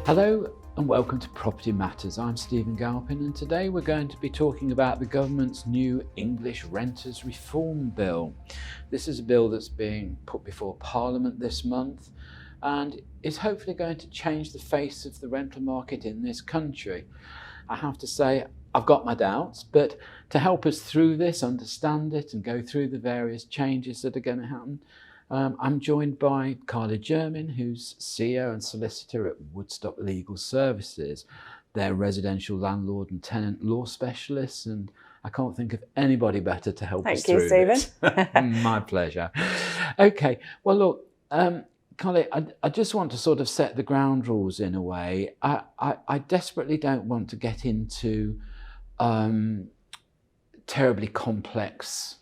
Hello and welcome to Property Matters. I'm Stephen Galpin, and today we're going to be talking about the government's new English Renters Reform Bill. This is a bill that's being put before Parliament this month and is hopefully going to change the face of the rental market in this country. I have to say I've got my doubts, but to help us through this, understand it and go through the various changes that are going to happen, I'm joined by Jermyn, who's CEO and solicitor at Woodstock Legal Services. They're residential landlord and tenant law specialists, and I can't think of anybody better to help us through this. Thank you, Stephen. My pleasure. Okay, well look, Carly, I just want to sort of set the ground rules in a way. I desperately don't want to get into terribly complex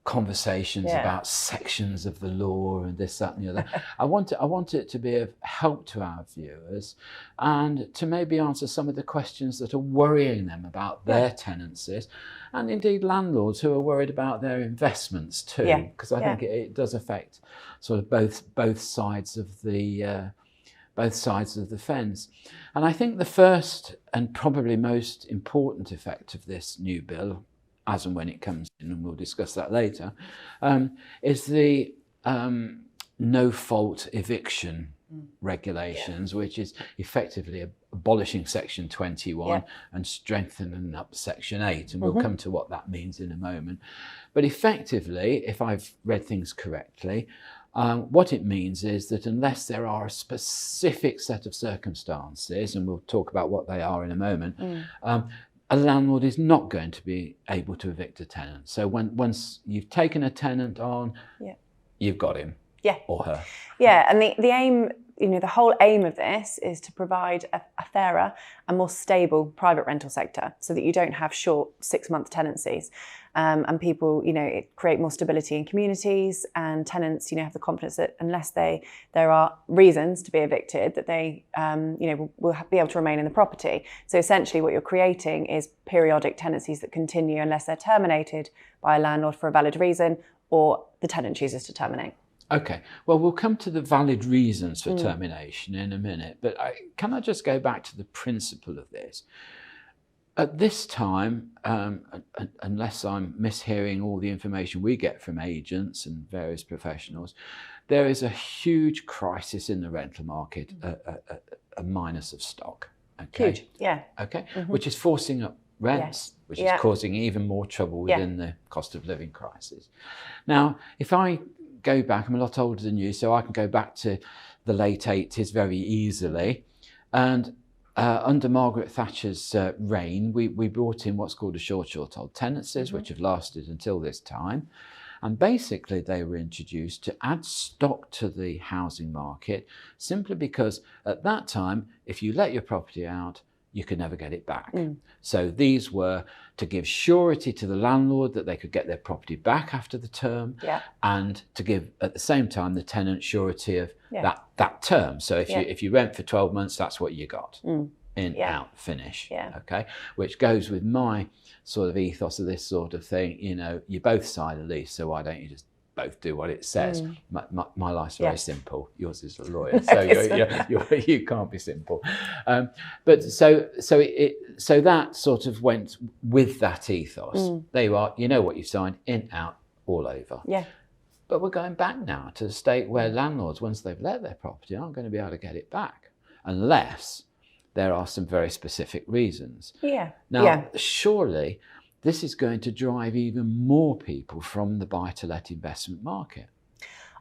conversations about sections of the law and this, that and the other. I want it to be of help to our viewers and to maybe answer some of the questions that are worrying them about their tenancies, and indeed landlords who are worried about their investments too, because I think it does affect sort of both sides of the fence. And I think the first and probably most important effect of this new bill, as and when it comes in, and we'll discuss that later, is the no-fault eviction regulations, which is effectively abolishing Section 21 and strengthening up Section 8. And we'll come to what that means in a moment. But effectively, if I've read things correctly, what it means is that unless there are a specific set of circumstances, and we'll talk about what they are in a moment, a landlord is not going to be able to evict a tenant. So once you've taken a tenant on, you've got him or her. Yeah, and the aim, the whole aim of this is to provide a fairer and more stable private rental sector so that you don't have short 6-month tenancies. And people, create more stability in communities, and tenants, have the confidence that unless there are reasons to be evicted, that they, will be able to remain in the property. So essentially what you're creating is periodic tenancies that continue unless they're terminated by a landlord for a valid reason or the tenant chooses to terminate. Okay, well, we'll come to the valid reasons for termination in a minute, but can I just go back to the principle of this? At this time, unless I'm mishearing all the information we get from agents and various professionals, there is a huge crisis in the rental market, a minus of stock. Okay? Huge, yeah. Okay, which is forcing up rents, which is causing even more trouble within the cost of living crisis. Now, if I go back, I'm a lot older than you, so I can go back to the late 80s very easily, and under Margaret Thatcher's reign, we brought in what's called a short-hold tenancies, which have lasted until this time. And basically they were introduced to add stock to the housing market simply because at that time, if you let your property out, you could never get it back. So these were to give surety to the landlord that they could get their property back after the term, and to give at the same time the tenant surety of that term. So if you rent for 12 months, that's what you got. In, out, finish. Okay, which goes with my sort of ethos of this sort of thing. You both sign a lease, so why don't you just both do what it says? My life's very simple. Yours is a lawyer, so you can't be simple. But so that sort of went with that ethos. There you are. You know what you've signed. In, out, all over. Yeah. But we're going back now to the state where landlords, once they've let their property, aren't going to be able to get it back unless there are some very specific reasons. Now, surely this is going to drive even more people from the buy-to-let investment market.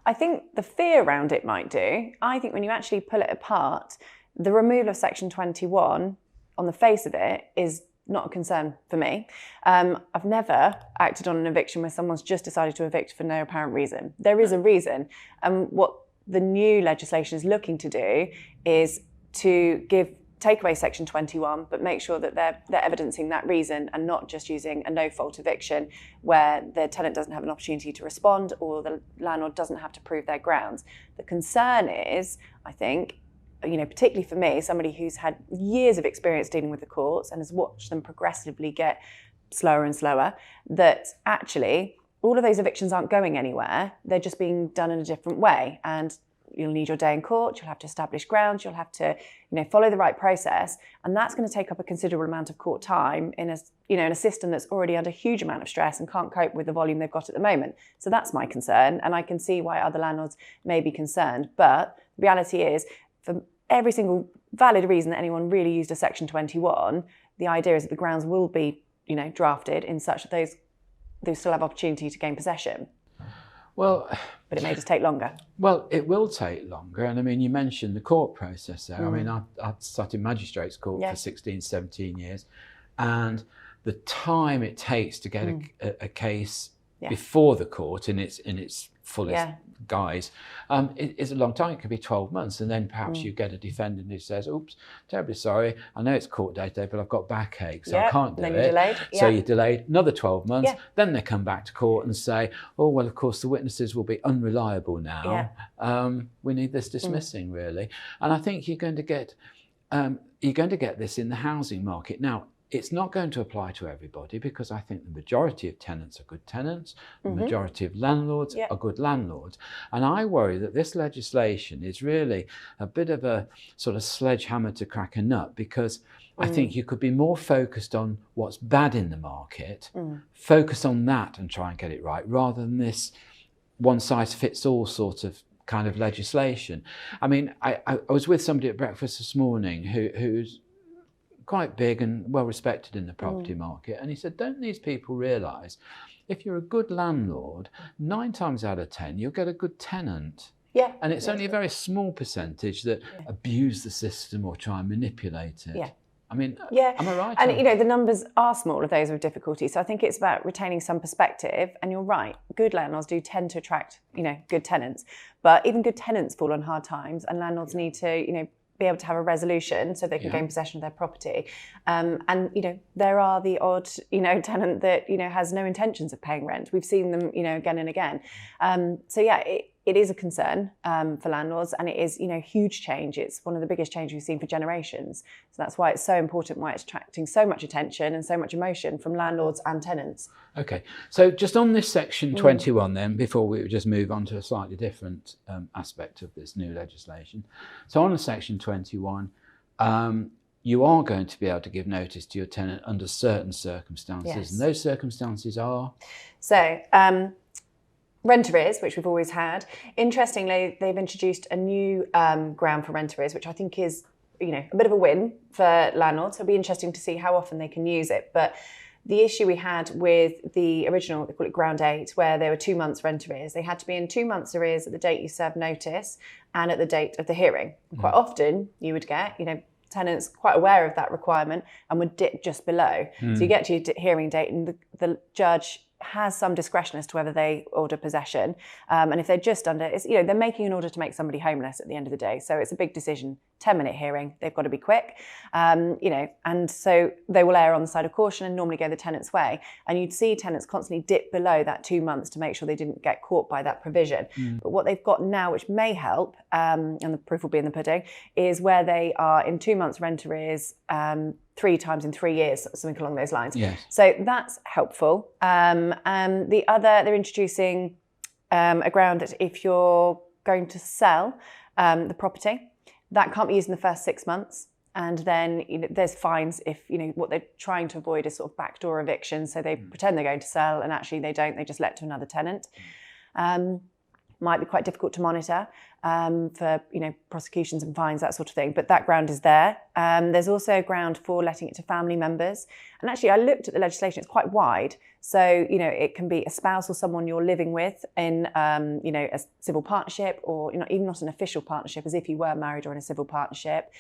I think the fear around it might do. I think when you actually pull it apart, the removal of Section 21, on the face of it, is not a concern for me. I've never acted on an eviction where someone's just decided to evict for no apparent reason. There is a reason. And what the new legislation is looking to do is to take away Section 21, but make sure that they're evidencing that reason and not just using a no-fault eviction where the tenant doesn't have an opportunity to respond or the landlord doesn't have to prove their grounds. The concern is, I think, particularly for me, somebody who's had years of experience dealing with the courts and has watched them progressively get slower and slower, that actually all of those evictions aren't going anywhere. They're just being done in a different way. And you'll need your day in court, you'll have to establish grounds, you'll have to, follow the right process. And that's going to take up a considerable amount of court time in a system that's already under a huge amount of stress and can't cope with the volume they've got at the moment. So that's my concern. And I can see why other landlords may be concerned. But the reality is, for every single valid reason that anyone really used a Section 21, the idea is that the grounds will be, drafted in such that they still have opportunity to gain possession. Well, but it may just take longer. Well, it will take longer. And I mean, you mentioned the court process there. I mean, I've sat in magistrates court for 16, 17 years. And the time it takes to get a case before the court in its fullest guise is a long time. It could be 12 months. And then perhaps you get a defendant who says, oops, terribly sorry, I know it's court day today, but I've got backache, so I can't do it. You're delayed. So you're delayed another 12 months. Then they come back to court and say, oh, well, of course, the witnesses will be unreliable now. We need this dismissing, really. And I think you're going to get this in the housing market. Now, it's not going to apply to everybody, because I think the majority of tenants are good tenants, the majority of landlords are good landlords. And I worry that this legislation is really a bit of a sort of sledgehammer to crack a nut, because I think you could be more focused on what's bad in the market, focus on that and try and get it right, rather than this one-size-fits-all sort of kind of legislation. I mean, I was with somebody at breakfast this morning who's quite big and well respected in the property market, and he said, don't these people realise if you're a good landlord, 9 times out of 10 you'll get a good tenant, and it's only a very small percentage that abuse the system or try and manipulate it. I mean, am I right? And the numbers are small of those with difficulty, so I think it's about retaining some perspective. And you're right, good landlords do tend to attract good tenants, but even good tenants fall on hard times, and landlords need to be able to have a resolution so they can gain possession of their property. And there are the odd tenant that has no intentions of paying rent. We've seen them again and again. It is a concern for landlords, and it is huge change. It's one of the biggest changes we've seen for generations. So that's why it's so important, why it's attracting so much attention and so much emotion from landlords and tenants. Okay, so just on this Section 21 then, before we just move on to a slightly different aspect of this new legislation. So on the Section 21, you are going to be able to give notice to your tenant under certain circumstances, and those circumstances are? So, rent arrears, which we've always had. Interestingly, they've introduced a new ground for rent arrears, which I think is, a bit of a win for landlords. So it'll be interesting to see how often they can use it. But the issue we had with the original, they call it Ground 8, where there were 2 months rent arrears. They had to be in 2 months arrears at the date you served notice and at the date of the hearing. Quite often you would get, tenants quite aware of that requirement and would dip just below. So you get to your hearing date and the judge has some discretion as to whether they order possession. And if they're just under, it's, they're making an order to make somebody homeless at the end of the day. So it's a big decision, 10-minute hearing, they've got to be quick, and so they will err on the side of caution and normally go the tenant's way. And you'd see tenants constantly dip below that 2 months to make sure they didn't get caught by that provision. But what they've got now, which may help, and the proof will be in the pudding, is where they are in 2 months rent arrears, 3 times in 3 years, something along those lines. So that's helpful. And the other, they're introducing a ground that if you're going to sell the property, that can't be used in the first 6 months. And then there's fines if, what they're trying to avoid is sort of backdoor eviction. So they pretend they're going to sell and actually they don't, they just let to another tenant. Might be quite difficult to monitor for prosecutions and fines, that sort of thing. But that ground is there. There's also a ground for letting it to family members. And actually, I looked at the legislation; it's quite wide. So it can be a spouse or someone you're living with in a civil partnership, or even not an official partnership, as if you were married or in a civil partnership.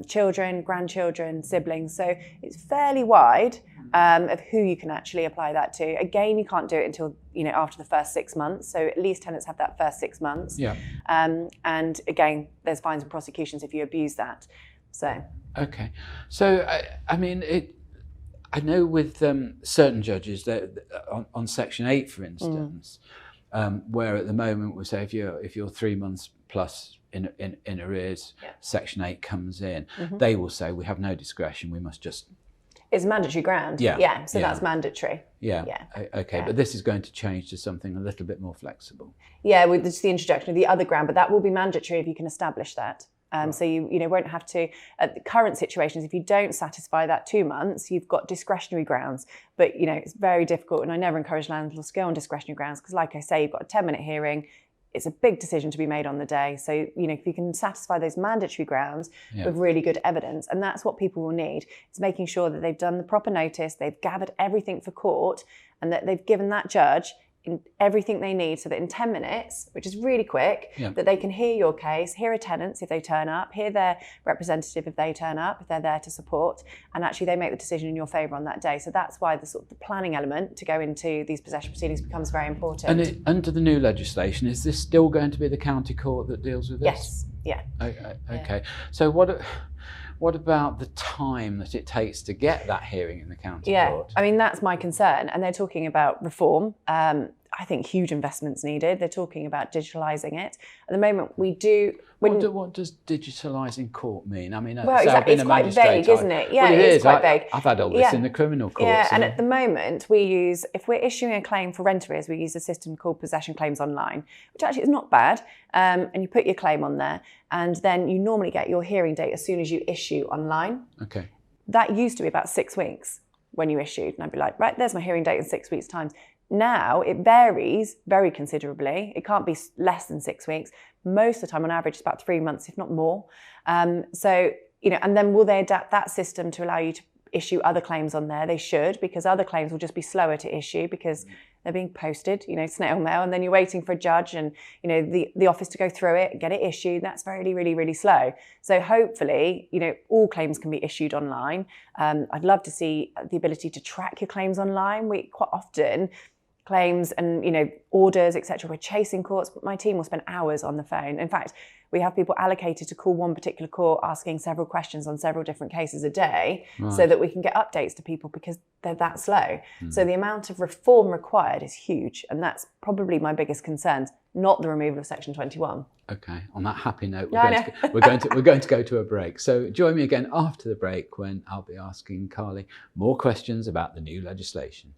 Children, grandchildren, siblings. So it's fairly wide of who you can actually apply that to. Again, you can't do it until after the first 6 months. So at least tenants have that first 6 months. And again, there's fines and prosecutions if you abuse that. So okay. So I mean, I know with certain judges that on Section 8, for instance, where at the moment we say if you're 3 months plus in arrears, Section 8 comes in, they will say we have no discretion, we must just It's mandatory ground. Yeah. So that's mandatory. Yeah. Okay. But this is going to change to something a little bit more flexible. Yeah, with just the introduction of the other ground, but that will be mandatory if you can establish that. So you won't have to, at the current situations, if you don't satisfy that 2 months, you've got discretionary grounds. But, it's very difficult. And I never encourage landlords to go on discretionary grounds because, like I say, you've got a 10-minute hearing. It's a big decision to be made on the day. So, if you can satisfy those mandatory grounds with really good evidence, and that's what people will need. It's making sure that they've done the proper notice, they've gathered everything for court, and that they've given that judge in everything they need so that in 10 minutes, which is really quick, that they can hear your case, hear a tenants if they turn up, hear their representative if they turn up, if they're there to support, and actually they make the decision in your favour on that day. So that's why the sort of the planning element to go into these possession proceedings becomes very important. And under the new legislation, is this still going to be the county court that deals with this? Yes. Yeah. Okay. So what about the time that it takes to get that hearing in the county court? I mean, that's my concern. And they're talking about reform. I think huge investments needed. They're talking about digitalising it. At the moment, we do... What does digitalising court mean? I mean, well, exactly. It's quite vague, isn't it? Yeah, well, it is quite vague. I've had all this in the criminal courts. Yeah, and at the moment, we use, if we're issuing a claim for rent arrears, we use a system called Possession Claims Online, which actually is not bad. And you put your claim on there, and then you normally get your hearing date as soon as you issue online. Okay. That used to be about 6 weeks when you issued. And I'd be like, right, there's my hearing date in 6 weeks' time. Now it varies very considerably. It can't be less than 6 weeks. Most of the time, on average, it's about 3 months, if not more. So, and then will they adapt that system to allow you to issue other claims on there? They should, because other claims will just be slower to issue because they're being posted, snail mail, and then you're waiting for a judge and, the office to go through it and get it issued. That's really, really, really slow. So hopefully, all claims can be issued online. I'd love to see the ability to track your claims online. We quite often claims and orders, etc. We're chasing courts, but my team will spend hours on the phone. In fact, we have people allocated to call one particular court asking several questions on several different cases a day so that we can get updates to people because they're that slow. So the amount of reform required is huge, and that's probably my biggest concern, not the removal of Section 21. Okay, on that happy note, we're going to go to a break. So join me again after the break when I'll be asking Carly more questions about the new legislation.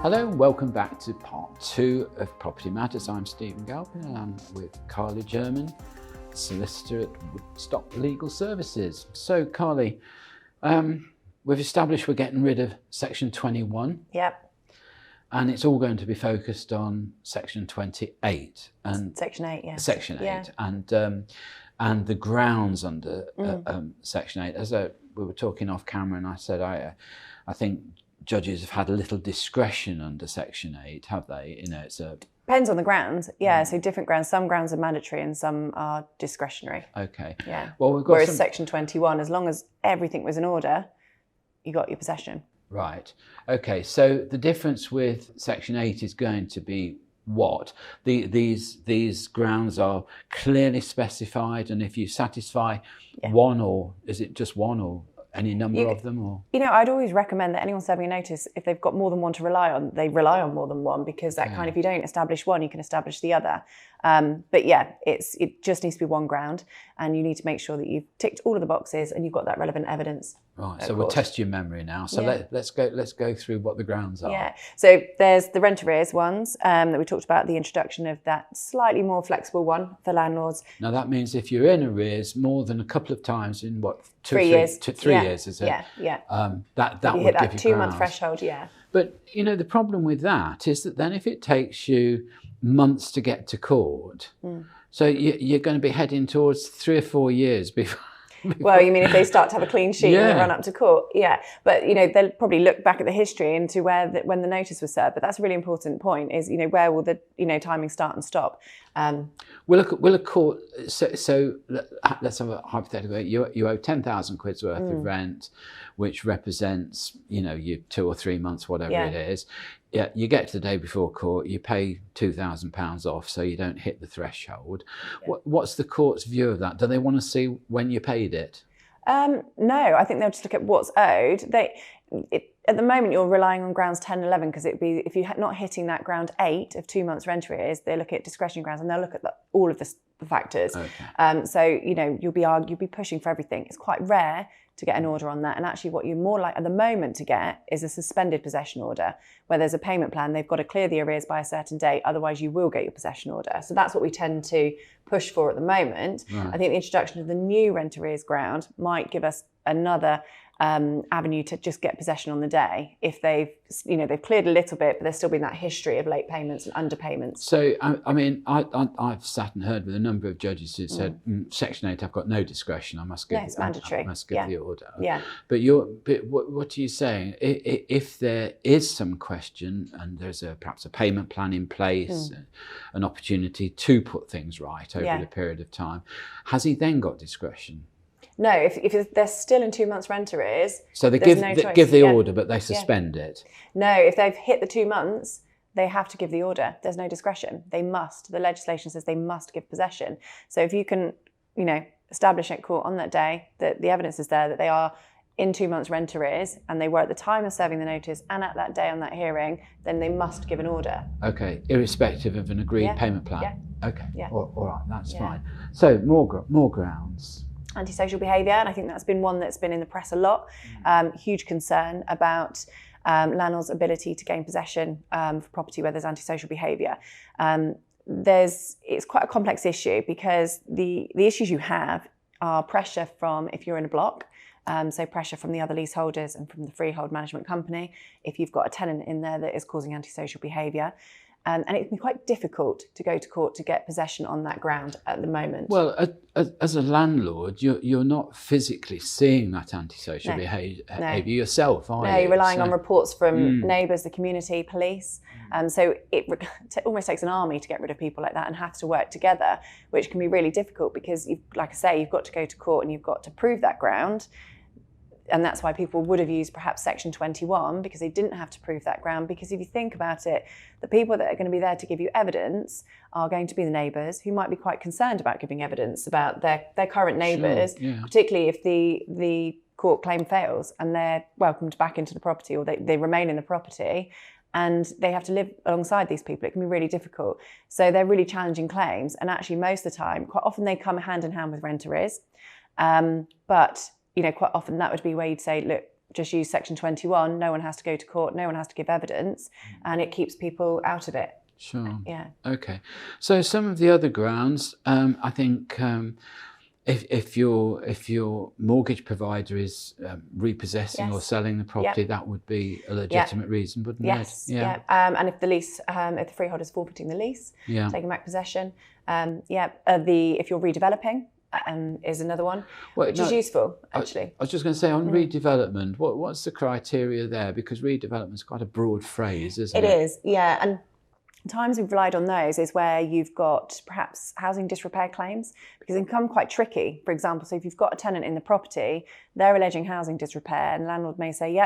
Hello and welcome back to part 2 of Property Matters. I'm Stephen Galpin and I'm with Carly Jermyn, solicitor at Woodstock Legal Services. So Carly, we've established we're getting rid of Section 21. Yep. And it's all going to be focused on Section 28. And Section 8, yeah. Section 8 and the grounds under Section 8. As we were talking off camera and I said I think judges have had a little discretion under Section 8, have they? It's depends on the grounds. Yeah, so different grounds. Some grounds are mandatory and some are discretionary. Okay. Yeah. Well, we've got whereas Section 21, as long as everything was in order, you got your possession. Right. Okay. So the difference with Section 8 is going to be what? These grounds are clearly specified, and if you satisfy one, or is it just one, or any number of them? Or I'd always recommend that anyone serving a notice, if they've got more than one to rely on, they rely on more than one, because that kind of, if you don't establish one, you can establish the other. But yeah, it just needs to be one ground, and you need to make sure that you've ticked all of the boxes and you've got that relevant evidence. Right. So we'll test your memory now. So let's go through what the grounds are. Yeah. So there's the rent arrears ones that we talked about, the introduction of that slightly more flexible one for landlords. Now that means if you're in arrears more than a couple of times in what, 3 years, 3 years, is it? Yeah. That you would hit that give you 2 month threshold. Yeah. But the problem with that is that then if it takes you months to get to court, so you're going to be heading towards 3 or 4 years before. Well, you mean if they start to have a clean sheet and they run up to court? Yeah. But, they'll probably look back at the history into when the notice was served. But that's a really important point is, where will the, timing start and stop? Will a court, so let's have a hypothetical. You owe 10,000 quid's worth of rent, which represents, your 2 or 3 months, whatever it is. Yeah, you get to the day before court, you pay £2,000 off, so you don't hit the threshold. Yeah. What's the court's view of that? Do they want to see when you paid it? No, I think they'll just look at what's owed. at the moment you're relying on grounds 10 and 11, because it'd be, if you're not hitting that ground 8 of 2 months rent arrears, they look at discretionary grounds and they'll look at all of the factors. Okay. So, you know, you'll be pushing for everything. It's quite rare to get an order on that. And actually what you're more like at the moment to get is a suspended possession order, where there's a payment plan. They've got to clear the arrears by a certain date, otherwise you will get your possession order. So that's what we tend to push for at the moment. Right. I think the introduction of the new rent arrears ground might give us another avenue to just get possession on the day if they've cleared a little bit, but there's still been that history of late payments and underpayments. So I mean, I've sat and heard with a number of judges who said Section 8, I've got no discretion. I must give. It's mandatory. I must give the order. Yeah. But what are you saying? If there is some question and there's perhaps a payment plan in place, an opportunity to put things right over the period of time, has he then got discretion? No, if they're still in 2 months rent arrears, so they give the order, but they suspend it. No, if they've hit the 2 months, they have to give the order. There's no discretion. They must. The legislation says they must give possession. So if you can, establish at court on that day that the evidence is there that they are in 2 months rent arrears and they were at the time of serving the notice and at that day on that hearing, then they must give an order. Okay, irrespective of an agreed payment plan. Yeah. Okay. Yeah. All right, that's fine. So more grounds. Antisocial behaviour, and I think that's been one that's been in the press a lot. Huge concern about landlords' ability to gain possession for property where there's antisocial behaviour. It's quite a complex issue because the issues you have are pressure from, if you're in a block, so pressure from the other leaseholders and from the freehold management company, if you've got a tenant in there that is causing antisocial behaviour. And it can be quite difficult to go to court to get possession on that ground at the moment. Well, as a landlord, you're not physically seeing that antisocial behaviour yourself, are you? No, you're relying on reports from neighbours, the community, police. So it almost takes an army to get rid of people like that and have to work together, which can be really difficult because, like I say, you've got to go to court and you've got to prove that ground. And that's why people would have used perhaps Section 21, because they didn't have to prove that ground. Because if you think about it, the people that are going to be there to give you evidence are going to be the neighbours, who might be quite concerned about giving evidence about their current neighbours, particularly if the court claim fails and they're welcomed back into the property or they remain in the property and they have to live alongside these people. It can be really difficult. So they're really challenging claims. And actually, most of the time, quite often they come hand in hand with rent arrears. But quite often that would be where you'd say, look, just use Section 21. No one has to go to court. No one has to give evidence. And it keeps people out of it. Sure. Yeah. Okay. So some of the other grounds, I think if your mortgage provider is repossessing or selling the property, that would be a legitimate reason, wouldn't it? Yeah. And if the lease, if the freeholder is forfeiting the lease, taking back possession. If you're redeveloping, is another one, which is useful, actually. I was just going to say, on redevelopment, what's the criteria there? Because redevelopment is quite a broad phrase, isn't it? It is, yeah. And times we've relied on those is where you've got perhaps housing disrepair claims, because they can become quite tricky. For example, so if you've got a tenant in the property, they're alleging housing disrepair, and the landlord may say,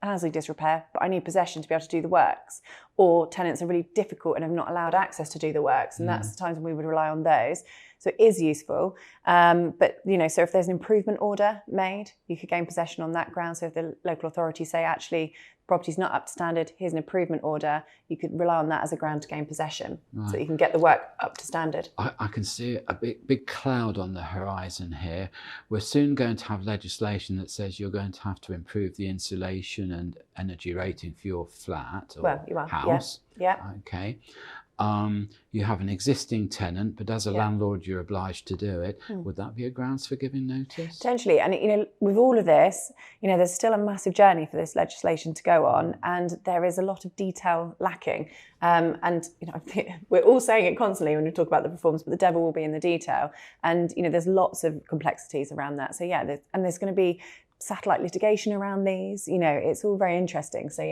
housing disrepair, but I need possession to be able to do the works. Or tenants are really difficult and have not allowed access to do the works, and that's the times when we would rely on those. So it is useful. But, so if there's an improvement order made, you could gain possession on that ground. So if the local authority say, actually, the property's not up to standard, here's an improvement order, you could rely on that as a ground to gain possession, so that you can get the work up to standard. I can see a big cloud on the horizon here. We're soon going to have legislation that says you're going to have to improve the insulation and energy rating for your flat or house. Yeah. Okay. You have an existing tenant, but as a landlord, you're obliged to do it. Would that be a grounds for giving notice? Potentially. And, with all of this, there's still a massive journey for this legislation to go on, and there is a lot of detail lacking. And, we're all saying it constantly when we talk about the reforms, but the devil will be in the detail. And, there's lots of complexities around that. So, there's going to be satellite litigation around these. It's all very interesting. So,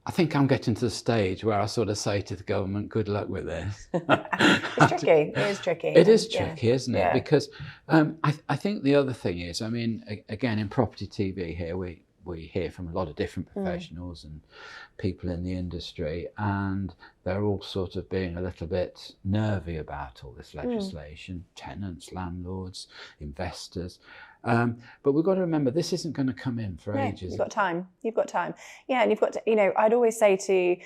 I think I'm getting to the stage where I sort of say to the government, good luck with this. It's tricky. It is tricky. It is tricky, isn't it? Because I think the other thing is, again, in property TV here, we hear from a lot of different professionals and people in the industry, and they're all sort of being a little bit nervy about all this legislation, tenants, landlords, investors. But we've got to remember, this isn't going to come in for ages. You've got time. You've got time. Yeah, and you've got to, I'd always say to,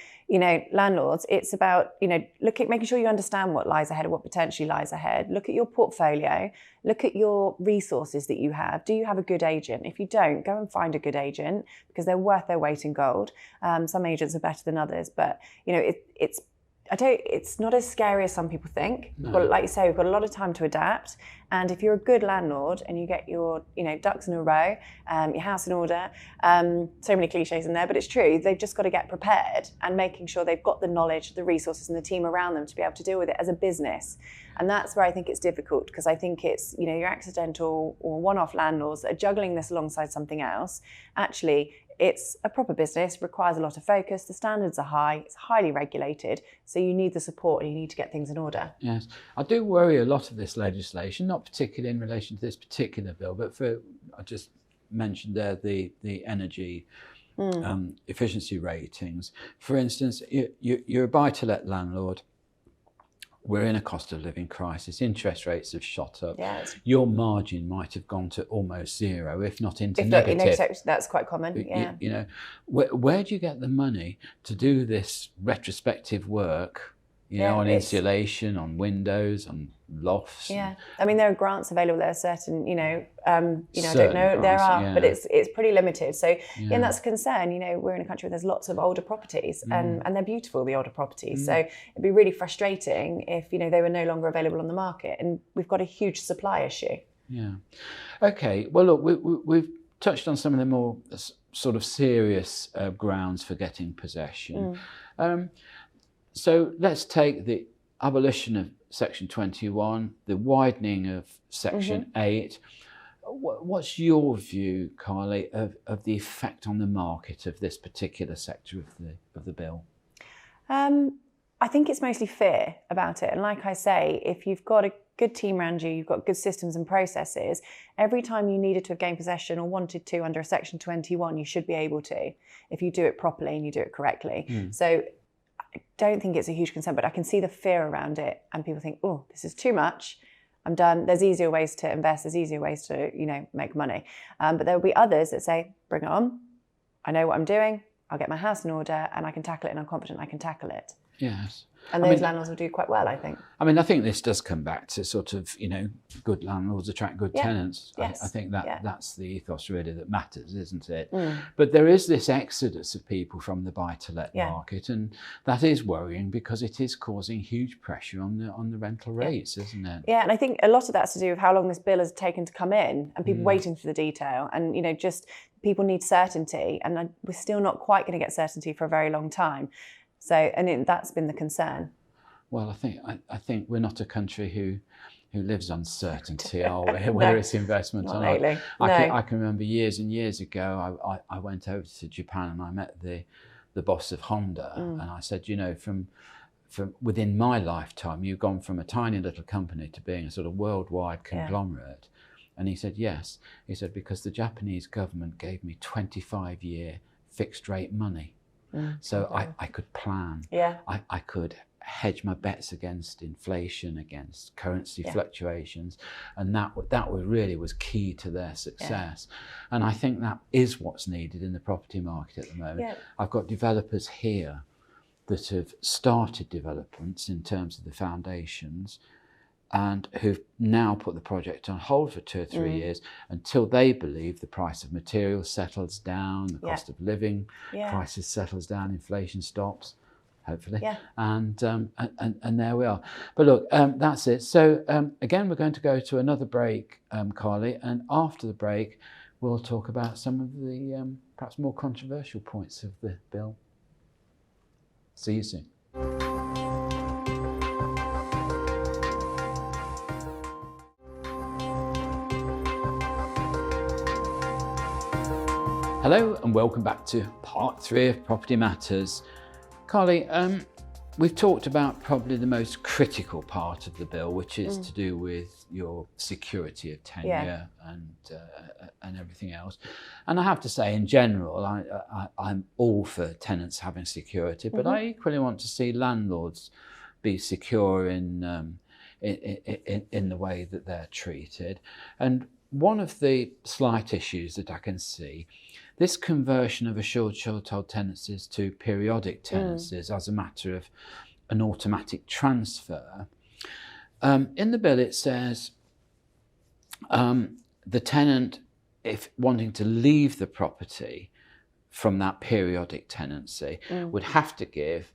landlords, it's about, making sure you understand what lies ahead or what potentially lies ahead. Look at your portfolio. Look at your resources that you have. Do you have a good agent? If you don't, go and find a good agent, because they're worth their weight in gold. Some agents are better than others, but, it's not as scary as some people think. No. But like you say, we've got a lot of time to adapt. And if you're a good landlord and you get your, ducks in a row, your house in order, so many cliches in there, but it's true. They've just got to get prepared and making sure they've got the knowledge, the resources and the team around them to be able to deal with it as a business. And that's where I think it's difficult, because I think it's, your accidental or one-off landlords that are juggling this alongside something else. Actually, it's a proper business, requires a lot of focus, the standards are high, it's highly regulated, so you need the support and you need to get things in order. Yes, I do worry a lot of this legislation, not particularly in relation to this particular bill, but I just mentioned there the energy efficiency ratings. For instance, you're a buy-to-let landlord. We're in a cost of living crisis. Interest rates have shot up. Yes. Your margin might have gone to almost zero, if not into negative. That's quite common. Yeah. Where do you get the money to do this retrospective work? On insulation, on windows, on lofts. Yeah, I mean, there are grants available. There are certain, I don't know, grants, there are, but it's pretty limited. So, and that's a concern. We're in a country where there's lots of older properties, and they're beautiful, the older properties. So it'd be really frustrating if, they were no longer available on the market, and we've got a huge supply issue. Yeah. Okay. Well, look, we've touched on some of the more sort of serious grounds for getting possession. So let's take the abolition of Section 21, the widening of Section 8. What's your view, Carly, of the effect on the market of this particular sector of the bill? I think it's mostly fear about it. And like I say, if you've got a good team around you, you've got good systems and processes, every time you needed to have gained possession or wanted to under a Section 21, you should be able to, if you do it properly and you do it correctly. So I don't think it's a huge concern, but I can see the fear around it, and people think, oh, this is too much. I'm done. There's easier ways to invest. There's easier ways to, make money. But there will be others that say, bring it on. I know what I'm doing. I'll get my house in order and I can tackle it, and I'm confident I can tackle it. Yes. And those landlords will do quite well, I think. I think this does come back to sort of, good landlords attract good tenants. Yes. I think that's the ethos really that matters, isn't it? But there is this exodus of people from the buy-to-let market, and that is worrying because it is causing huge pressure on the rental rates, isn't it? Yeah, and I think a lot of that's to do with how long this bill has taken to come in, and people waiting for the detail, and just people need certainty, and we're still not quite going to get certainty for a very long time. So, and that's been the concern. Well, I think we're not a country who lives on certainty, are we? Whether it's investment or not. Lately. I can remember years and years ago, I went over to Japan and I met the boss of Honda, and I said, from within my lifetime, you've gone from a tiny little company to being a sort of worldwide conglomerate. And he said, yes. He said, because the Japanese government gave me 25-year fixed rate money. So I could plan. I could hedge my bets against inflation, against currency fluctuations, and that really was key to their success. And I think that is what's needed in the property market at the moment. I've got developers here that have started developments in terms of the foundations, and who've now put the project on hold for 2 or 3 years until they believe the price of materials settles down, the cost of living prices settles down, inflation stops, hopefully. And there we are. But look, that's it. So again, we're going to go to another break, Carly, and after the break, we'll talk about some of the perhaps more controversial points of the bill. See you soon. Hello and welcome back to part 3 of Property Matters. Carly, we've talked about probably the most critical part of the bill, which is to do with your security of tenure and everything else. And I have to say, in general, I'm all for tenants having security, but I equally want to see landlords be secure in the way that they're treated. And one of the slight issues that I can see, this conversion of assured short-hold tenancies to periodic tenancies as a matter of an automatic transfer. In the bill it says the tenant, if wanting to leave the property from that periodic tenancy, would have to give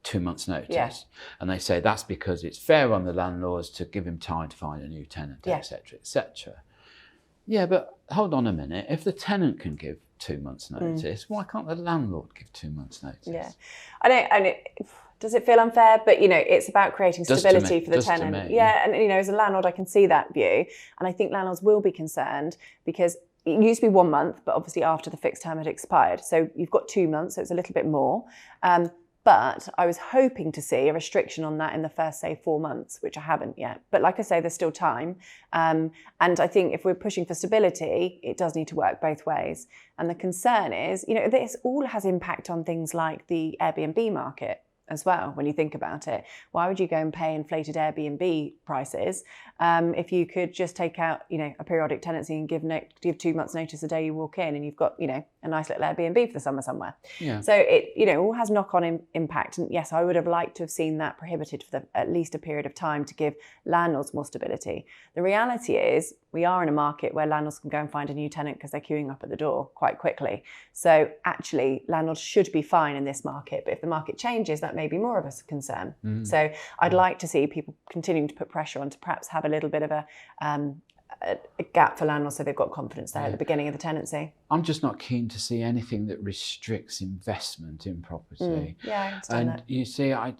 2 months' notice. Yeah. And they say that's because it's fair on the landlords to give him time to find a new tenant, etc., etc. Yeah, but hold on a minute. If the tenant can give 2 months' notice, why can't the landlord give 2 months' notice? Yeah, I know. And does it feel unfair? But it's about creating stability for the tenant. Yeah, and as a landlord, I can see that view, and I think landlords will be concerned because it used to be 1 month, but obviously after the fixed term had expired, so you've got 2 months, so it's a little bit more. But I was hoping to see a restriction on that in the first, say, 4 months, which I haven't yet. But like I say, there's still time. And I think if we're pushing for stability, it does need to work both ways. And the concern is, this all has impact on things like the Airbnb market as well, when you think about it. Why would you go and pay inflated Airbnb prices if you could just take out, a periodic tenancy and give 2 months notice the day you walk in and you've got, a nice little Airbnb for the summer somewhere. Yeah. So it, all has knock-on impact. And yes, I would have liked to have seen that prohibited for at least a period of time to give landlords more stability. The reality is we are in a market where landlords can go and find a new tenant because they're queuing up at the door quite quickly. So actually landlords should be fine in this market, but if the market changes, that may be more of a concern. So I'd like to see people continuing to put pressure on to perhaps have a little bit of a gap for landlords so they've got confidence there at the beginning of the tenancy. I'm just not keen to see anything that restricts investment in property. Yeah, I understand that. You see, I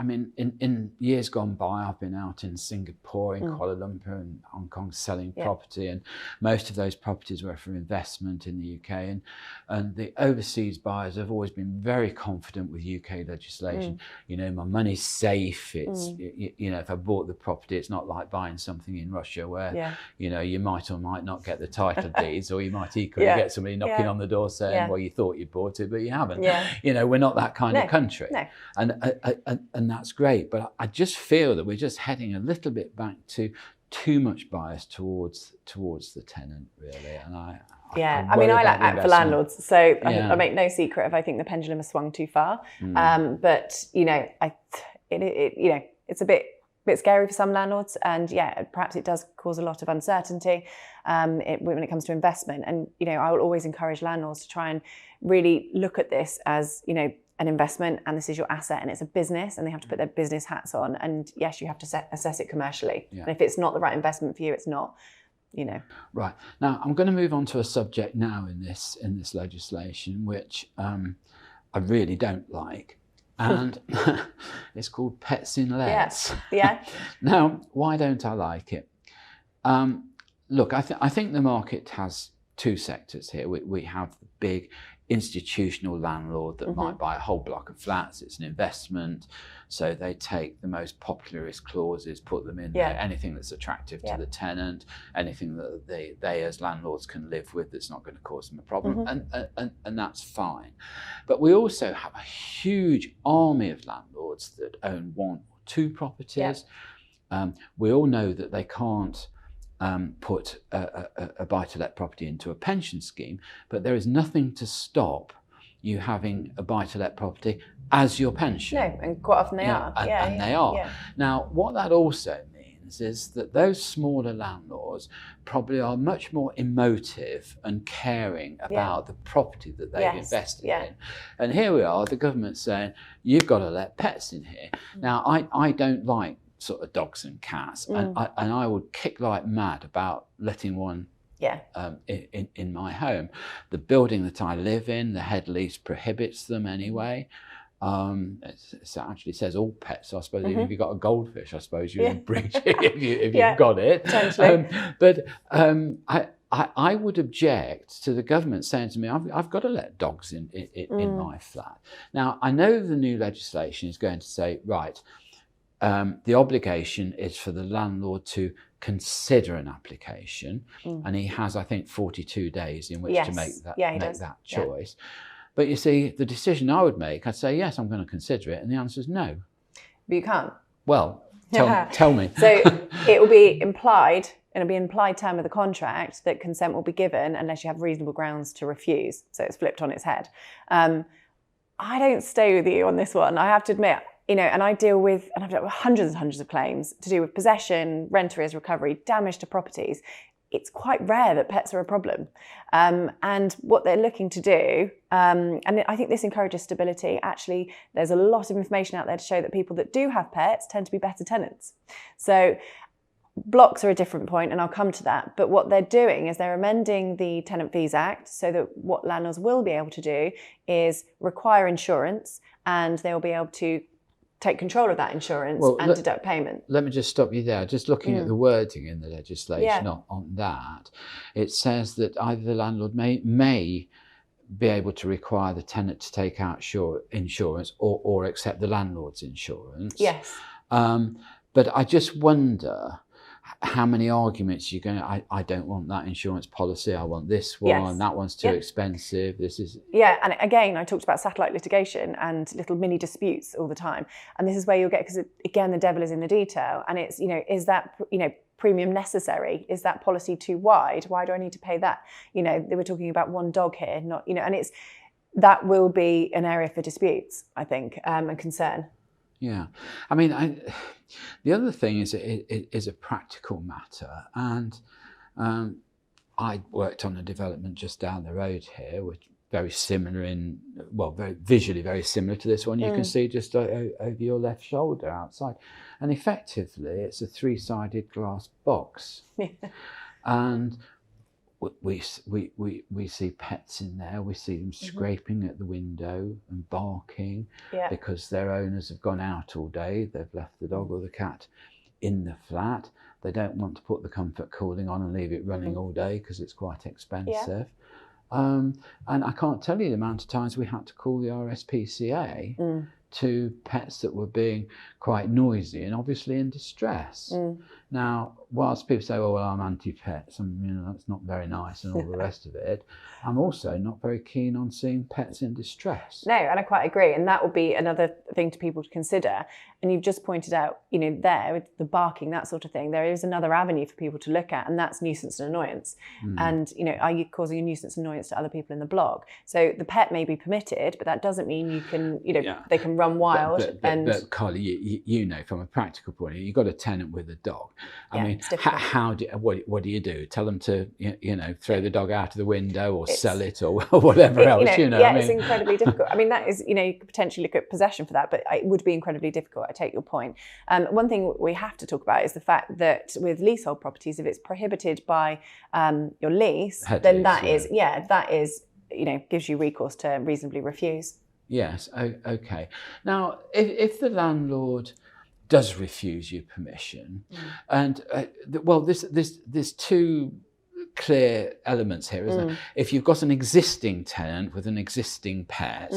mean, in years gone by, I've been out in Singapore, in Kuala Lumpur and Hong Kong selling property, and most of those properties were for investment in the UK, and the overseas buyers have always been very confident with UK legislation. My money's safe. It's if I bought the property, it's not like buying something in Russia where you might or might not get the title deeds, or you might equally get somebody knocking on the door saying, well, you thought you bought it, but you haven't. We're not that kind of country. No. And that's great. But I just feel that we're just heading a little bit back to too much bias towards the tenant, really. And I like act for landlords. So I make no secret if I think the pendulum has swung too far. But, it's a bit scary for some landlords, and perhaps it does cause a lot of uncertainty when it comes to investment. And I will always encourage landlords to try and really look at this as an investment, and this is your asset, and it's a business, and they have to put their business hats on. And yes, you have to assess it commercially. And if it's not the right investment for you, it's not. Right. Now I'm going to move on to a subject now in this legislation which I really don't like. And it's called pets in lets. Yeah. Now, why don't I like it? Look, I think the market has two sectors here. We have the big institutional landlord that might buy a whole block of flats. It's an investment. So they take the most popularist clauses, put them in there, anything that's attractive to the tenant, anything that they as landlords can live with that's not going to cause them a problem, and that's fine. But we also have a huge army of landlords that own 1 or 2 properties. We all know that they can't put a buy-to-let property into a pension scheme, but there is nothing to stop you having a buy-to-let property as your pension. No, and quite often they are. And they are. Yeah. Now, what that also means is that those smaller landlords probably are much more emotive and caring about the property that they've invested in. And here we are, the government saying, you've got to let pets in here. Now, I don't like sort of dogs and cats, and I would kick like mad about letting one in my home. The building that I live in, the head lease prohibits them anyway. It actually says all pets. So I suppose even if you've got a goldfish, I suppose you're in breach if you've got it. But I would object to the government saying to me, I've got to let dogs in my flat. Now, I know the new legislation is going to say, right, the obligation is for the landlord to consider an application, and he has, I think, 42 days in which to make that choice. But you see, the decision I would make, I'd say, yes, I'm going to consider it, and the answer is no. But you can't. Well, tell me. So it will be implied It'll be an implied term of the contract that consent will be given unless you have reasonable grounds to refuse. So it's flipped on its head. I don't stay with you on this one. I have to admit, and I've dealt with hundreds and hundreds of claims to do with possession, rent arrears recovery, damage to properties. It's quite rare that pets are a problem. And what they're looking to do, and I think this encourages stability. Actually, there's a lot of information out there to show that people that do have pets tend to be better tenants. So blocks are a different point, and I'll come to that. But what they're doing is they're amending the Tenant Fees Act so that what landlords will be able to do is require insurance, and they'll be able to take control of that insurance and deduct payment. Let me just stop you there. Just looking at the wording in the legislation on that, it says that either the landlord may be able to require the tenant to take out insurance or accept the landlord's insurance. Yes. But I just wonder how many arguments you're going to, I don't want that insurance policy, I want this one, that one's too expensive, this is... Yeah, and again, I talked about satellite litigation and little mini disputes all the time. And this is where you'll get, because again, the devil is in the detail. And it's, is that, premium necessary? Is that policy too wide? Why do I need to pay that? They were talking about one dog here, not, and that will be an area for disputes, I think, and concern. Yeah, I mean, the other thing is it is a practical matter, and I worked on a development just down the road here, which very similar very visually very similar to this one. You can see just over your left shoulder outside, and effectively it's a 3-sided glass box, and we see pets in there. We see them scraping at the window and barking because their owners have gone out all day. They've left the dog or the cat in the flat. They don't want to put the comfort cooling on and leave it running all day because it's quite expensive. And I can't tell you the amount of times we had to call the RSPCA to pets that were being quite noisy and obviously in distress. Now, whilst people say, well, I'm anti-pets, and that's not very nice and all the rest of it, I'm also not very keen on seeing pets in distress. No, and I quite agree. And that will be another thing to people to consider. And you've just pointed out, there with the barking, that sort of thing, there is another avenue for people to look at, and that's nuisance and annoyance. And, are you causing a nuisance and annoyance to other people in the block? So the pet may be permitted, but that doesn't mean you can, they can run wild. But Carly, you know, from a practical point of view, you've got a tenant with a dog. I mean, what do you do? Tell them to, throw the dog out of the window or sell it or whatever else, it's incredibly difficult. I mean, that is, you could potentially look at possession for that, but it would be incredibly difficult. I take your point. One thing we have to talk about is the fact that with leasehold properties, if it's prohibited by your lease, then that is, gives you recourse to reasonably refuse. Yes. Okay. Now, if the landlord does refuse you permission, and there's two clear elements here, isn't it? If you've got an existing tenant with an existing pet,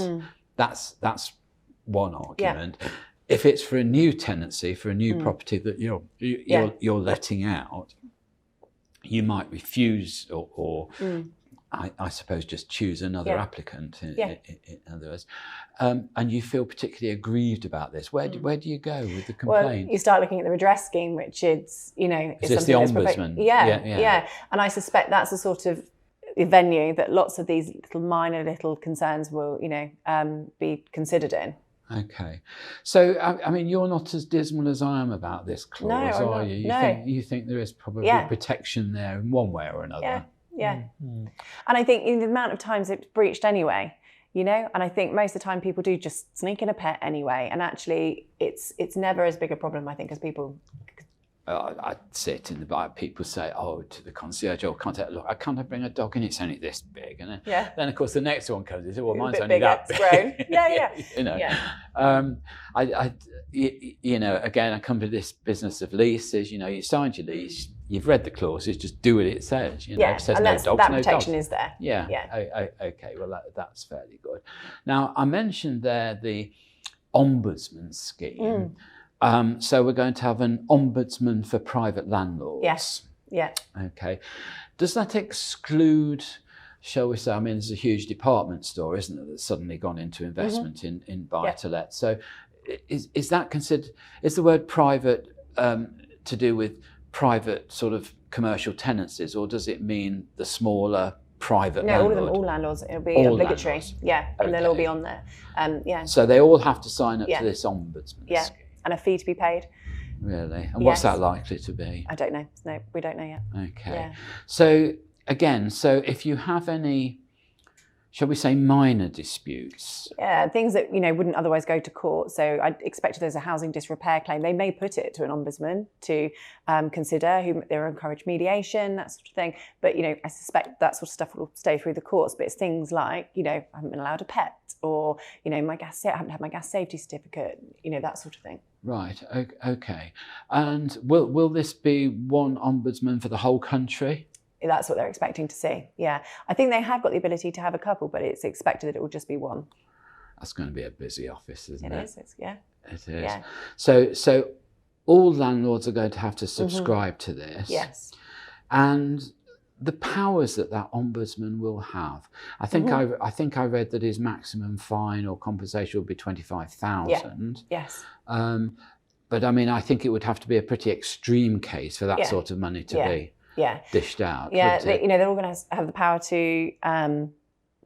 that's one argument. Yeah. If it's for a new tenancy, for a new property that you're letting out, you might refuse or I suppose just choose another applicant, in other words. And you feel particularly aggrieved about this. Where do you go with the complaint? Well, you start looking at the redress scheme, which is, is this the ombudsman? Yeah. And I suspect that's the sort of venue that lots of these minor little concerns will, be considered in. Okay. So, I mean, you're not as dismal as I am about this clause, are you? You think there is probably protection there in one way or another? Yeah. And I think the amount of times it's breached anyway, and I think most of the time people do just sneak in a pet anyway. And actually it's never as big a problem, I think, as people. I sit in the bar, people say, to the concierge, look, can't I bring a dog in? It's only this big. And then of course the next one comes and says, well, mine's only that big. Again, I come to this business of leases, you signed your lease, you've read the clauses, just do what it says. It says and no dogs, that no protection dogs. Is there. Okay, well, that's fairly good. Now, I mentioned there the ombudsman scheme. So we're going to have an ombudsman for private landlords. Yes. Yeah. Okay. Does that exclude, shall we say, I mean, there's a huge department store, isn't there, that's suddenly gone into investment in buy-to-let. Yeah. So is that considered, is the word private to do with private sort of commercial tenancies, or does it mean the smaller private No, landlord? all of them, all landlords. It'll be All obligatory. landlords. Yeah, and they'll all be Okay. on there. So they all have to sign up Yeah. to this ombudsman Yeah, scheme? and a fee to be paid. Really? And what's Yes. that likely to be? I don't know. No, we don't know yet. Okay. Yeah. So again, so if you have any, shall we say, minor disputes? Yeah, things that wouldn't otherwise go to court. So I expect if there's a housing disrepair claim, they may put it to an ombudsman to consider. Who they'll encourage mediation, that sort of thing. But I suspect that sort of stuff will stay through the courts. But it's things like I haven't been allowed a pet, or I haven't had my gas safety certificate. That sort of thing. Right. Okay. And will this be one ombudsman for the whole country? That's what they're expecting to see. Yeah, I think they have got the ability to have a couple, but it's expected that it will just be one. That's going to be a busy office, isn't it? It is. Yeah. It is. Yeah. So all landlords are going to have to subscribe to this. Yes. And the powers that ombudsman will have. I think I read that his maximum fine or compensation will be 25,000. Yes. But I mean, I think it would have to be a pretty extreme case for that sort of money to be dished out. Yeah, they're all going to have the power to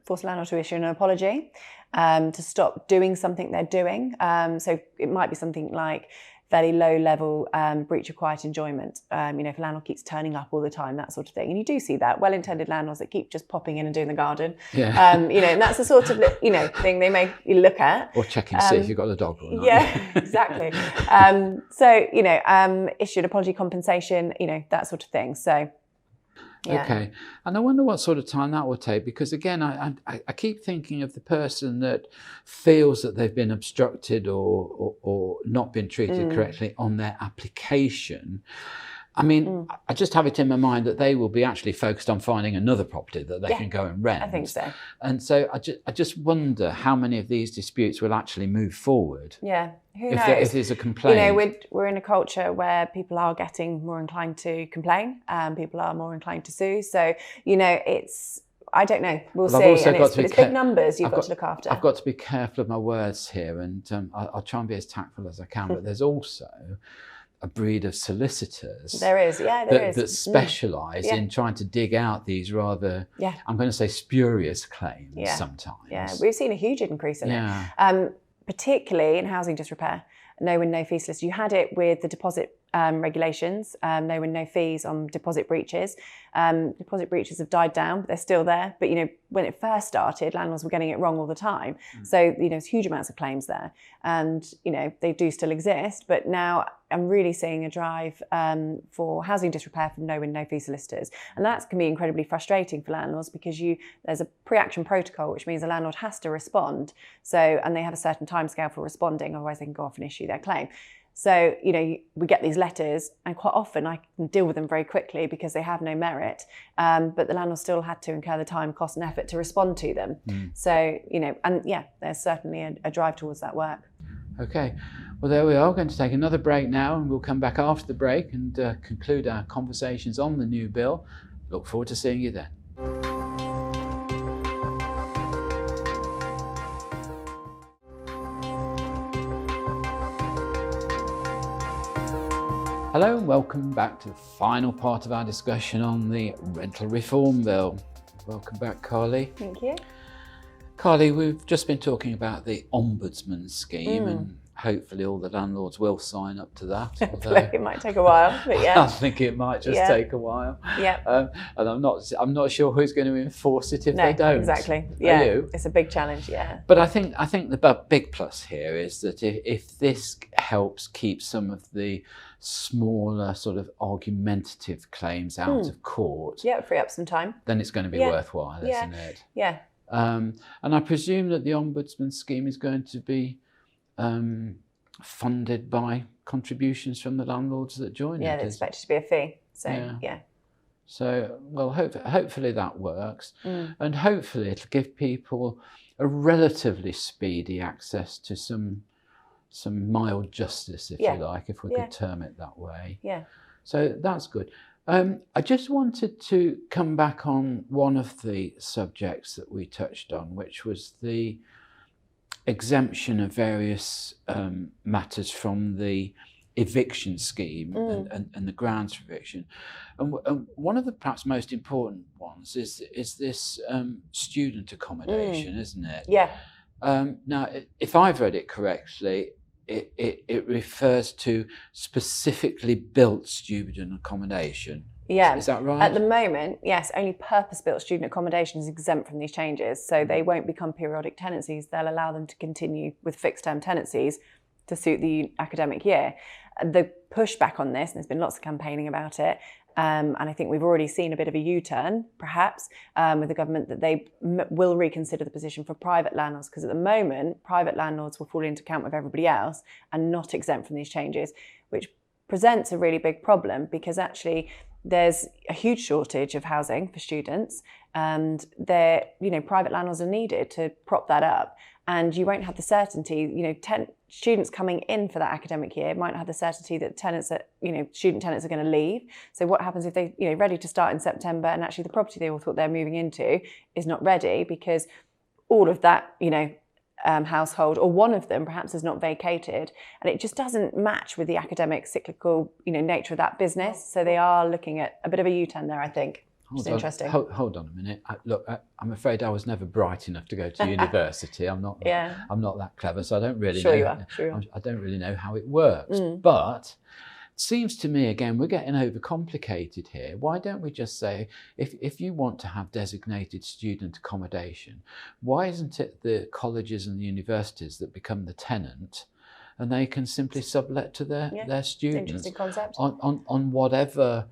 force a landlord to issue an apology, to stop doing something they're doing. So it might be something like fairly low level breach of quiet enjoyment. If a landlord keeps turning up all the time, that sort of thing. And you do see that, well-intended landlords that keep just popping in and doing the garden. Yeah. And that's the sort of, thing they may look at. Or checking to see if you've got a dog or not. Yeah, exactly. Issued apology compensation, that sort of thing. So, yeah. Okay. And I wonder what sort of time that will take, because again, I keep thinking of the person that feels that they've been obstructed or not been treated correctly on their application. I mean, I just have it in my mind that they will be actually focused on finding another property that they can go and rent. I think so. And so I just wonder how many of these disputes will actually move forward. Yeah, who knows? If there's a complaint. We're in a culture where people are getting more inclined to complain, people are more inclined to sue. So, I don't know. We'll see. It's big numbers you've got to look after. I've got to be careful of my words here, and I'll try and be as tactful as I can. But there's also a breed of solicitors that specialise in trying to dig out these rather, I'm going to say, spurious claims sometimes. Yeah, we've seen a huge increase in it, particularly in housing disrepair. No win, no fee solicitor. You had it with the deposit regulations, no win, no fees on deposit breaches. Deposit breaches have died down, but they're still there. But, when it first started, landlords were getting it wrong all the time. So, there's huge amounts of claims there. And, they do still exist. But now I'm really seeing a drive for housing disrepair from no win, no fee solicitors. And that can be incredibly frustrating for landlords because there's a pre-action protocol, which means a landlord has to respond. So, and they have a certain timescale for responding, otherwise they can go off and issue their claim. So, we get these letters and quite often I can deal with them very quickly because they have no merit, but the landlord still had to incur the time, cost and effort to respond to them. So, there's certainly a drive towards that work. Okay, well, there we are. We're going to take another break now, and we'll come back after the break and conclude our conversations on the new bill. Look forward to seeing you then. Hello and welcome back to the final part of our discussion on the Rental Reform Bill. Welcome back, Carly. Thank you. Carly, we've just been talking about the Ombudsman scheme and hopefully all the landlords will sign up to that. It might take a while, but yeah. I think it might just take a while. Yeah. And I'm not sure who's going to enforce it if they don't. Exactly. Yeah. Are you? It's a big challenge, yeah. But I think the big plus here is that if this helps keep some of the smaller sort of argumentative claims out of court, free up some time, then it's going to be worthwhile, isn't it? Yeah. And I presume that the Ombudsman scheme is going to be funded by contributions from the landlords that join it. Yeah, there's expected to be a fee. So, yeah. So, well, hopefully that works. And hopefully it'll give people a relatively speedy access to some mild justice, if you like, if we could term it that way. Yeah. So that's good. I just wanted to come back on one of the subjects that we touched on, which was the exemption of various matters from the eviction scheme and the grounds for eviction. And one of the perhaps most important ones is this student accommodation, isn't it? Yeah. Now, if I've read it correctly, it refers to specifically built student accommodation. Yeah. Is that right? At the moment, yes, only purpose-built student accommodation is exempt from these changes. So they won't become periodic tenancies. They'll allow them to continue with fixed-term tenancies to suit the academic year. The pushback on this, and there's been lots of campaigning about it, and I think we've already seen a bit of a U-turn, perhaps, with the government, that they will reconsider the position for private landlords, because at the moment, private landlords will fall into account with everybody else and not exempt from these changes, which presents a really big problem, because actually there's a huge shortage of housing for students, and private landlords are needed to prop that up. And you won't have the certainty, students coming in for that academic year might not have the certainty that student tenants are going to leave. So what happens if they, ready to start in September, and actually the property they all thought they're moving into is not ready, because all of that, household, or one of them perhaps, is not vacated, and it just doesn't match with the academic cyclical, nature of that business. So they are looking at a bit of a U-turn there, I think. Interesting. Hold on a minute. I'm afraid I was never bright enough to go to university. I'm not that clever, so I don't really know. You are. Sure you are. I don't really know how it works. But it seems to me, again, we're getting overcomplicated here. Why don't we just say, if you want to have designated student accommodation, why isn't it the colleges and the universities that become the tenant, and they can simply sublet to their students? Interesting concept. On whatever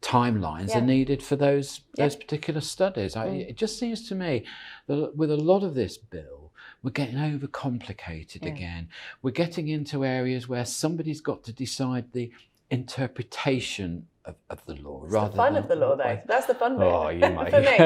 timelines are needed for those particular studies. It just seems to me that with a lot of this bill, we're getting overcomplicated again. We're getting into areas where somebody's got to decide the interpretation of the law. That's the fun of the law, though. That's the fun bit. Oh, you might. For me.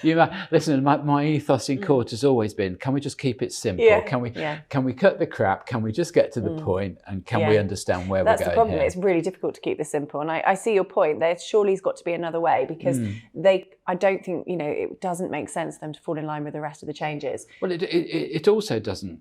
You might. Listen, my ethos in court has always been: can we just keep it simple? Yeah. Can we cut the crap? Can we just get to the point? And can we understand where we're going? That's the problem. Here? It's really difficult to keep this simple. And I see your point. There surely has got to be another way, because I don't think, it doesn't make sense for them to fall in line with the rest of the changes. Well, it also doesn't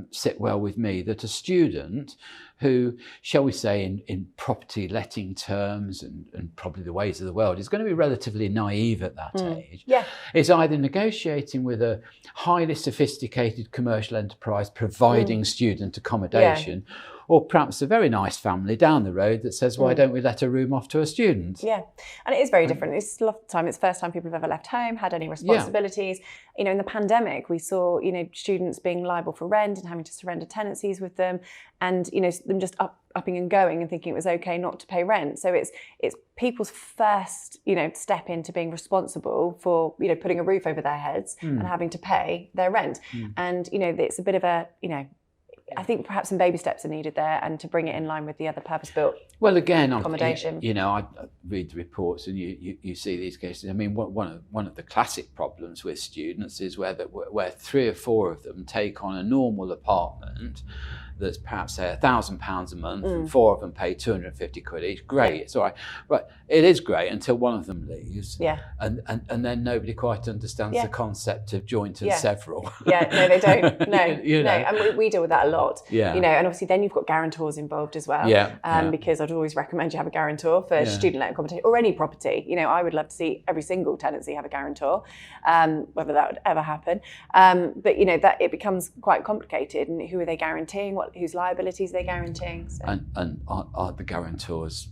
sit well with me that a student who, shall we say, in property letting terms and probably the ways of the world, is going to be relatively naive at that age, is either negotiating with a highly sophisticated commercial enterprise providing student accommodation, or perhaps a very nice family down the road that says, why don't we let a room off to a student? Yeah, and it is very different. It's a lot of the time, it's the first time people have ever left home, had any responsibilities. In the pandemic, we saw, students being liable for rent and having to surrender tenancies with them, and, them just upping and going and thinking it was okay not to pay rent. So it's people's first, step into being responsible for, putting a roof over their heads and having to pay their rent. And, it's a bit of a, I think perhaps some baby steps are needed there, and to bring it in line with the other purpose-built accommodation. I read the reports, and you see these cases. I mean, one of the classic problems with students is where 3 or 4 of them take on a normal apartment that's perhaps, say, £1,000 a month, and 4 of them pay 250 quid each. Great, it's all right. But it is great until one of them leaves. And then nobody quite understands the concept of joint and several. No, they don't. No, and we deal with that a lot. And obviously then you've got guarantors involved as well. Because I'd always recommend you have a guarantor for student-let accommodation or any property. I would love to see every single tenancy have a guarantor, whether that would ever happen. But that it becomes quite complicated, and who are they guaranteeing? Whose liabilities are they guaranteeing? So. And are the guarantors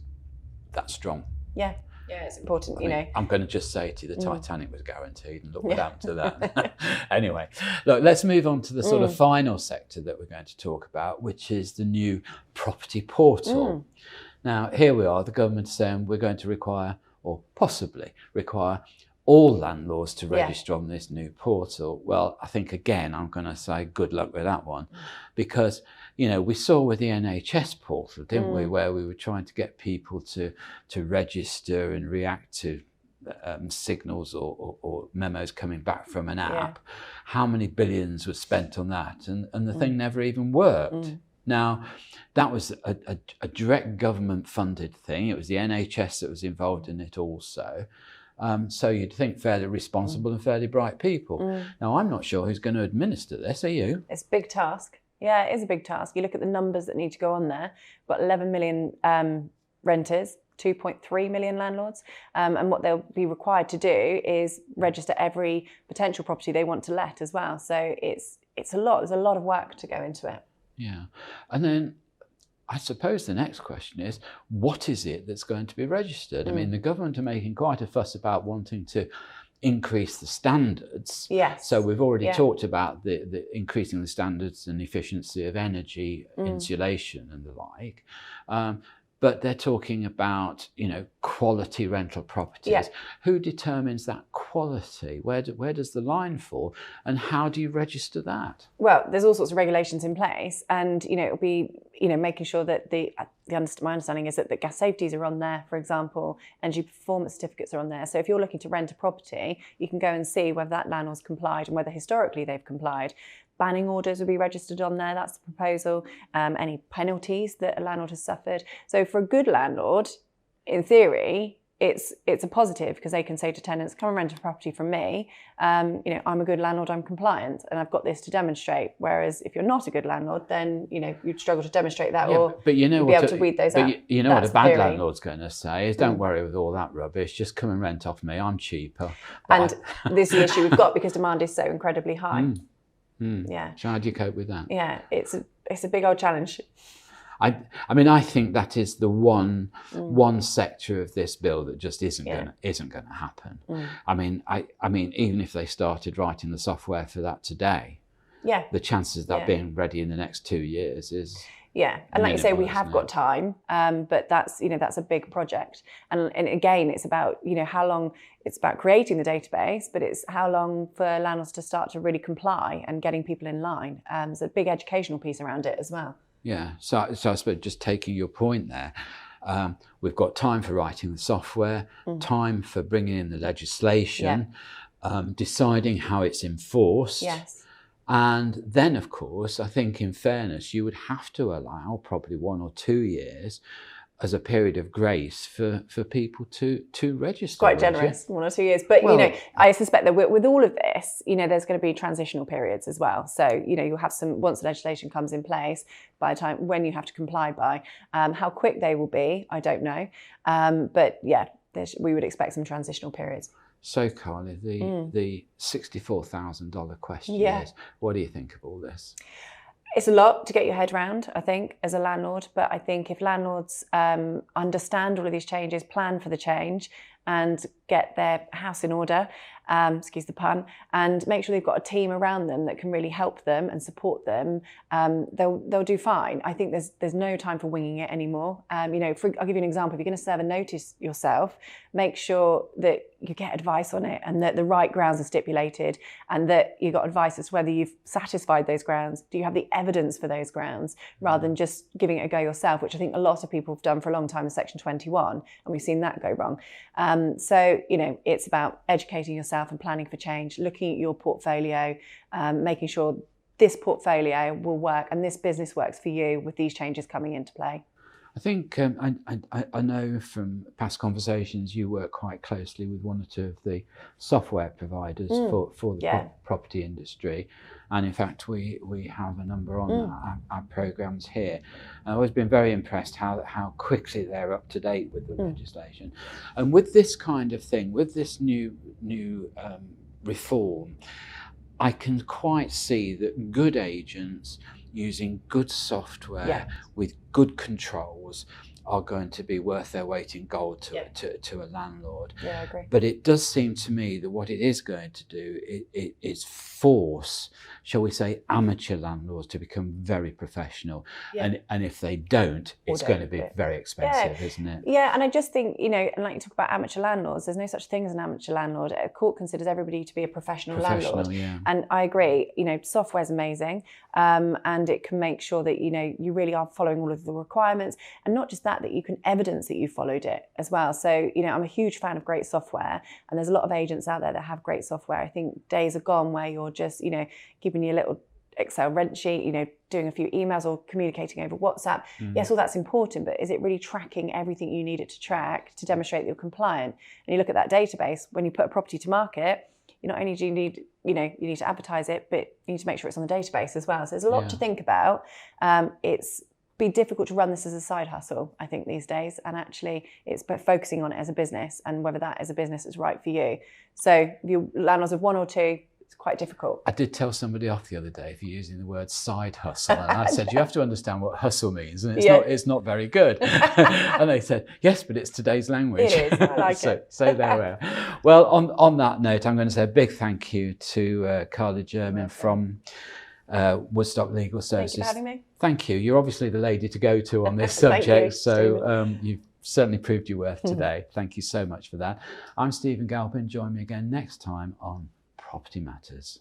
that strong? Yeah, it's important, I'm going to just say to you, the Titanic was guaranteed, and look what happened to that. Anyway, look, let's move on to the sort of final sector that we're going to talk about, which is the new property portal. Now, here we are, the government saying we're going to require, or possibly require, all landlords to register on this new portal. Well, I think, again, I'm going to say good luck with that one, because we saw with the NHS portal, didn't we, where we were trying to get people to register and react to signals or memos coming back from an app. How many billions were spent on that, and the thing never even worked. Now, that was a direct government funded thing. It was the NHS that was involved in it also. So you'd think fairly responsible and fairly bright people. Now, I'm not sure who's going to administer this, are you? It's a big task. Yeah, it is a big task. You look at the numbers that need to go on there. We've got 11 million renters, 2.3 million landlords, and what they'll be required to do is register every potential property they want to let as well. So it's a lot. There's a lot of work to go into it. Yeah, and then I suppose the next question is, what is it that's going to be registered? I mean, the government are making quite a fuss about wanting to increase the standards. Yes. So we've already talked about the increasing the standards and efficiency of energy, insulation and the like. But they're talking about, quality rental properties. Yeah. Who determines that quality? Where does the line fall? And how do you register that? Well, there's all sorts of regulations in place, and it'll be making sure that my understanding is that the gas safeties are on there, for example, energy performance certificates are on there. So if you're looking to rent a property, you can go and see whether that landlord's complied and whether historically they've complied. Banning orders will be registered on there. That's the proposal. Any penalties that a landlord has suffered. So for a good landlord, in theory, it's a positive because they can say to tenants, come and rent a property from me. I'm a good landlord, I'm compliant, and I've got this to demonstrate. Whereas if you're not a good landlord, then you'd struggle to demonstrate that, but you'd be able to weed those out. What a bad landlord's going to say is, don't worry with all that rubbish, just come and rent off me, I'm cheaper. And this is the issue we've got because demand is so incredibly high. Yeah. So how do you cope with that? Yeah, it's a big old challenge. I mean, I think that is the one sector of this bill that just isn't going to happen. I mean, even if they started writing the software for that today, the chances of that being ready in the next 2 years is. Yeah, and like you say, we have got time, but that's a big project. And again, it's about how long. It's about creating the database, but it's how long for landlords to start to really comply and getting people in line. There's a big educational piece around it as well. Yeah, so I suppose just taking your point there, we've got time for writing the software, time for bringing in the legislation, deciding how it's enforced. Yes. And then, of course, I think in fairness, you would have to allow probably 1 or 2 years as a period of grace for people to register. Quite generous, 1 or 2 years. But, I suspect that with all of this, there's going to be transitional periods as well. So, you'll have once the legislation comes in place, by the time when you have to comply by, how quick they will be, I don't know. But yeah, we would expect some transitional periods. So, Carly, the $64,000 question is, what do you think of all this? It's a lot to get your head around, I think, as a landlord. But I think if landlords understand all of these changes, plan for the change, and get their house in order, excuse the pun, and make sure they've got a team around them that can really help them and support them, they'll do fine. I think there's no time for winging it anymore. I'll give you an example. If you're going to serve a notice yourself, make sure that you get advice on it and that the right grounds are stipulated and that you got advice as to whether you've satisfied those grounds. Do you have the evidence for those grounds rather than just giving it a go yourself, which I think a lot of people have done for a long time in Section 21, and we've seen that go wrong. So it's about educating yourself and planning for change, looking at your portfolio, making sure this portfolio will work and this business works for you with these changes coming into play. I think I know from past conversations you work quite closely with 1 or 2 of the software providers for the property industry, and in fact we have a number on our programs here. I've always been very impressed how quickly they're up to date with the legislation, and with this kind of thing, with this new reform, I can quite see that good agents using good software with good controls are going to be worth their weight in gold to a landlord. Yeah, I agree. But it does seem to me that what it is going to do is force, shall we say, amateur landlords to become very professional. Yeah. And if they don't, it's going to be very expensive, isn't it? Yeah, and I just think, and like you talk about amateur landlords, there's no such thing as an amateur landlord. A court considers everybody to be a professional landlord. Yeah. And I agree, software's amazing, and it can make sure that, you really are following all of the requirements, and not just that you can evidence that you followed it as well. So, I'm a huge fan of great software, and there's a lot of agents out there that have great software. I think days are gone where you're just, keeping your little Excel rent sheet, doing a few emails or communicating over WhatsApp. Yes, all that's important, but is it really tracking everything you need it to track to demonstrate that you're compliant? And you look at that database, when you put a property to market, not only do you need, you need to advertise it, but you need to make sure it's on the database as well. So there's a lot to think about. It's be difficult to run this as a side hustle, I think, these days. And actually, it's focusing on it as a business and whether that as a business is right for you. So if you're landlords of one or two, it's quite difficult. I did tell somebody off the other day if you're using the word side hustle, and I said you have to understand what hustle means, and it's not very good. And they said yes, but it's today's language. It is. I like it. So there we are. Well, on that note, I'm going to say a big thank you to Carla Jermyn from Woodstock Legal Services. Thank you for having me. Thank you. You're obviously the lady to go to on this subject. So you've certainly proved your worth today. Thank you so much for that. I'm Stephen Galpin. Join me again next time on Property Matters.